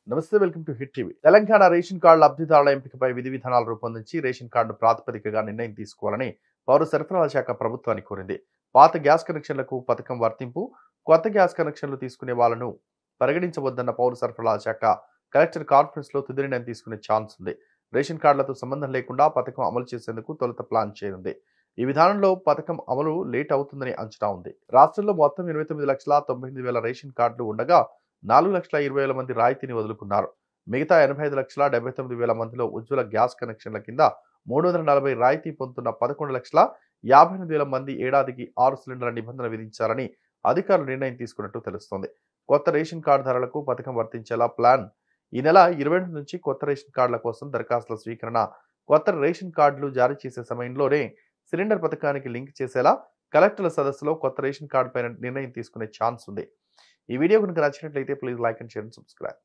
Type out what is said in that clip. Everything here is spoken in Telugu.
నమస్తే, welcome to hit TV. Telangana ration card లబ్ధిదారుల ఎంపికపై విధి విధానాలు రూపొందించి రేషన్ కార్డును ప్రాతిపదికగా నిర్ణయం తీసుకోవాలని పౌర సరఫరాల శాఖ ప్రభుత్వాన్ని కోరింది. పాత గ్యాస్ కనెక్షన్లకు పథకం వర్తింపు, కొత్త గ్యాస్ కనెక్షన్లు తీసుకునే వాళ్లను పరిగణించవద్దన్న పౌర సరఫరాల శాఖ కలెక్టర్ కాన్ఫరెన్స్ లో తుది నిర్ణయం తీసుకునే ఛాన్స్ ఉంది. రేషన్ కార్డులతో సంబంధం లేకుండా పథకం అమలు చేసేందుకు తొలుత ప్లాన్ చేయనుంది. ఈ విధానంలో పథకం అమలు లేట్ అవుతుందని అంచనా ఉంది. రాష్ట్రంలో మొత్తం 29,98,000 రేషన్ కార్డులు ఉండగా 4,20,000 మంది రాయితీని వదులుకున్నారు. మిగతా 85,79,000 మందిలో ఉజ్వల గ్యాస్ కనెక్షన్ల కింద 340 రాయితీ పొందుతున్న 11,58,000 మంది ఏడాదికి 6 సిలిండర్ల నిబంధన విధించాలని అధికారులు నిర్ణయం తీసుకున్నట్టు తెలుస్తోంది. కొత్త రేషన్ కార్డుదారులకు పథకం వర్తించేలా ప్లాన్. ఈ నెల 22 నుంచి కొత్త రేషన్ కార్డుల కోసం దరఖాస్తుల స్వీకరణ, కొత్త రేషన్ కార్డులు జారీ చేసే సమయంలోనే సిలిండర్ పథకానికి లింక్ చేసేలా కలెక్టర్ల సదస్సులో కొత్త రేషన్ కార్డు పైన నిర్ణయం తీసుకునే ఛాన్స్ ఉంది. ఈ వీడియో కనుక నచ్చినట్లయితే please like and share and subscribe.